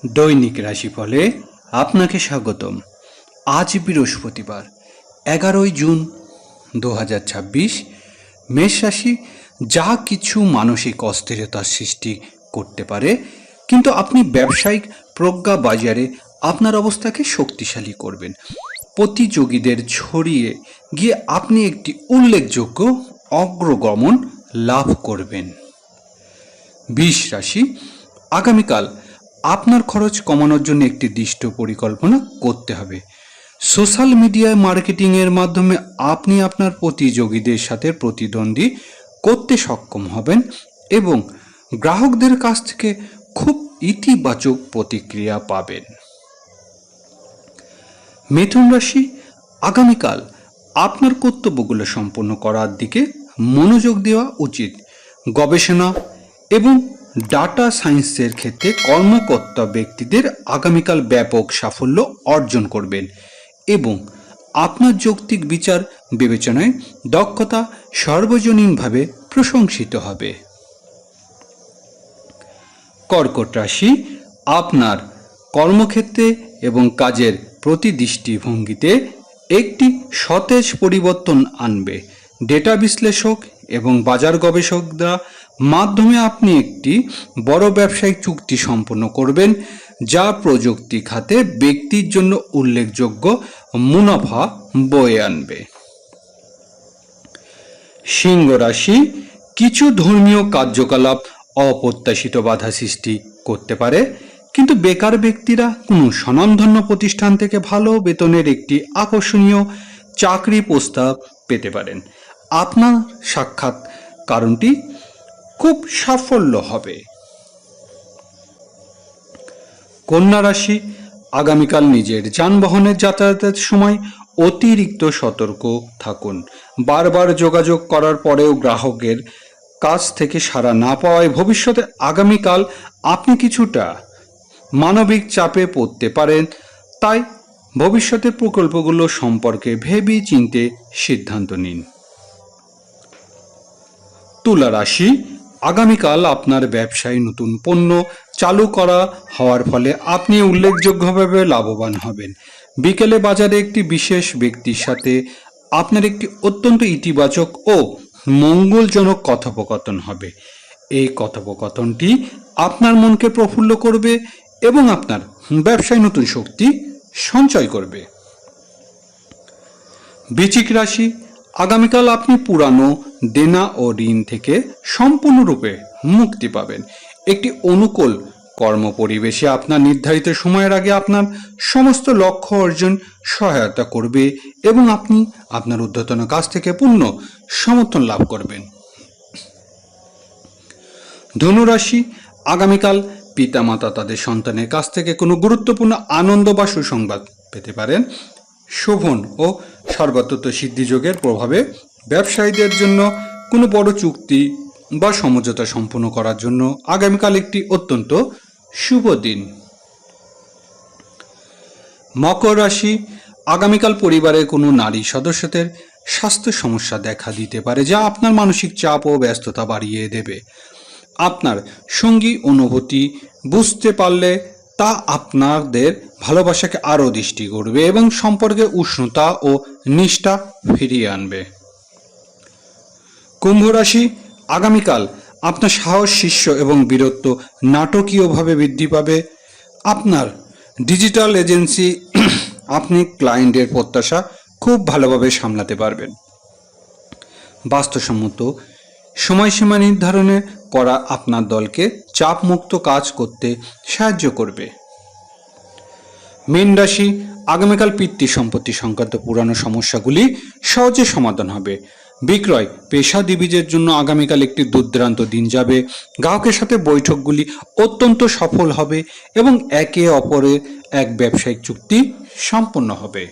দৈনিক রাশিফলে আপনাকে স্বাগতম। আজ বৃহস্পতিবার 11 জুন 2026। মেষ রাশি যা কিছু মানসিক অস্থিরতার সৃষ্টি করতে পারে, কিন্তু আপনি ব্যবসায়িক প্রজ্ঞা বাজারে আপনার অবস্থাকে শক্তিশালী করবেন। প্রতিযোগীদের ছড়িয়ে গিয়ে আপনি একটি উল্লেখযোগ্য অগ্রগমন লাভ করবেন। বৃষ রাশি আগামীকাল আপনার খরচ কমানোর জন্য একটি দৃষ্ট পরিকল্পনা করতে হবে। সোশ্যাল মিডিয়ায় মার্কেটিংয়ের মাধ্যমে আপনি আপনার প্রতিযোগীদের সাথে প্রতিদ্বন্দ্বী করতে সক্ষম হবেন এবং গ্রাহকদের কাছ থেকে খুব ইতিবাচক প্রতিক্রিয়া পাবেন। মিথুন রাশি আগামীকাল আপনার কর্তব্যগুলো সম্পন্ন করার দিকে মনোযোগ দেওয়া উচিত। গবেষণা এবং ডাটা সায়েন্সের ক্ষেত্রে কর্মকর্তা ব্যক্তিদের আগামীকাল ব্যাপক সাফল্য অর্জন করবেন এবং আপনার যৌক্তিক বিচার বিবেচনায় দক্ষতা সার্বজনীনভাবে প্রশংসিত হবে। কর্কট রাশি আপনার কর্মক্ষেত্রে এবং কাজের প্রতি দৃষ্টিভঙ্গিতে একটি সতেজ পরিবর্তন আনবে। ডেটা বিশ্লেষক এবং বাজার গবেষকরা মাধ্যমে আপনি একটি বড় ব্যবসায়িক চুক্তি সম্পন্ন করবেন, যা প্রযুক্তি খাতে ব্যক্তির জন্য উল্লেখযোগ্য মুনাফা বয়ে আনবে। সিংহ রাশি কিছু ধর্মীয় কার্যকলাপ অপ্রত্যাশিত বাধা সৃষ্টি করতে পারে, কিন্তু বেকার ব্যক্তিরা কোনো স্বনামধন্য প্রতিষ্ঠান থেকে ভালো বেতনের একটি আকর্ষণীয় চাকরি প্রস্তাব পেতে পারেন। আপনার সাক্ষাৎ কারণটি খুব সাফল্য হবে। কন্যা রাশি আগামীকাল নিজের যানবাহনের যাতায়াতের সময় অতিরিক্ত সতর্ক থাকুন। বারবার যোগাযোগ করার পরেও গ্রাহকের কাছ থেকে সাড়া না পাওয়ায় ভবিষ্যতে আগামীকাল আপনি কিছুটা মানবিক চাপে পড়তে পারেন, তাই ভবিষ্যতের প্রকল্পগুলো সম্পর্কে ভেবে চিন্তে সিদ্ধান্ত নিন। তুলা রাশি আগামীকাল আপনার ব্যবসায় নতুন পণ্য চালু করা হওয়ার ফলে আপনি উল্লেখযোগ্যভাবে লাভবান হবেন। বিকেলে বাজারে একটি বিশেষ ব্যক্তির সাথে আপনার একটি অত্যন্ত ইতিবাচক ও মঙ্গলজনক কথোপকথন হবে। এই কথোপকথনটি আপনার মনকে প্রফুল্ল করবে এবং আপনার ব্যবসায় নতুন শক্তি সঞ্চয় করবে। বৃশ্চিক রাশি আগামীকাল আপনি পুরানো দেনা ও ঋণ থেকে সম্পূর্ণরূপে মুক্তি পাবেন। একটি অনুকূল কর্মপরিবেশে আপনার নির্ধারিত সময়ের আগে আপনার সমস্ত লক্ষ্য অর্জন সহায়তা করবে এবং আপনি আপনার ঊর্ধ্বতন কাছ থেকে পূর্ণ সমর্থন লাভ করবেন। ধনুরাশি আগামীকাল পিতামাতা তাদের সন্তানের কাছ থেকে কোনো গুরুত্বপূর্ণ আনন্দ বা সুসংবাদ পেতে পারেন। শোভন ও সর্বাত্মক সিদ্ধিযোগের প্রভাবে ব্যবসায়ীদের জন্য কোনো বড় চুক্তি বা সমঝোতা সম্পন্ন করার জন্য আগামীকাল একটি অত্যন্ত শুভ দিন। মকর রাশি আগামীকাল পরিবারের কোনো নারী সদস্যদের স্বাস্থ্য সমস্যা দেখা দিতে পারে, যা আপনার মানসিক চাপ ও ব্যস্ততা বাড়িয়ে দেবে। আপনার সঙ্গী অনুভূতি বুঝতে পারলে তা আপনাদের ভালোবাসাকে আরও দৃষ্টি করবে এবং সম্পর্কে উষ্ণতা ও নিষ্ঠা ফিরিয়ে আনবে। কুম্ভ রাশি আগামীকাল আপনার সাহস, শীর্ষ এবং বীরত্ব নাটকীয়ভাবে বৃদ্ধি পাবে। আপনার ডিজিটাল এজেন্সি আপনি ক্লায়েন্টের প্রত্যাশা খুব ভালোভাবে সামলাতে পারবেন। বাস্তবসম্মত সময়সীমা নির্ধারণে করা আপনার দলকে চাপমুক্ত কাজ করতে সাহায্য করবে। মীন রাশি আগামীকাল পিতৃ সম্পত্তি সংক্রান্ত পুরানো সমস্যাগুলি সহজে সমাধান হবে। বিক্রয় পেশাজীবীদের জন্য আগামীকাল একটি দুর্দান্ত দিন যাবে। গ্রাহকের সাথে বৈঠকগুলি অত্যন্ত সফল হবে এবং একে অপরের এক ব্যবসায়িক চুক্তি সম্পন্ন হবে।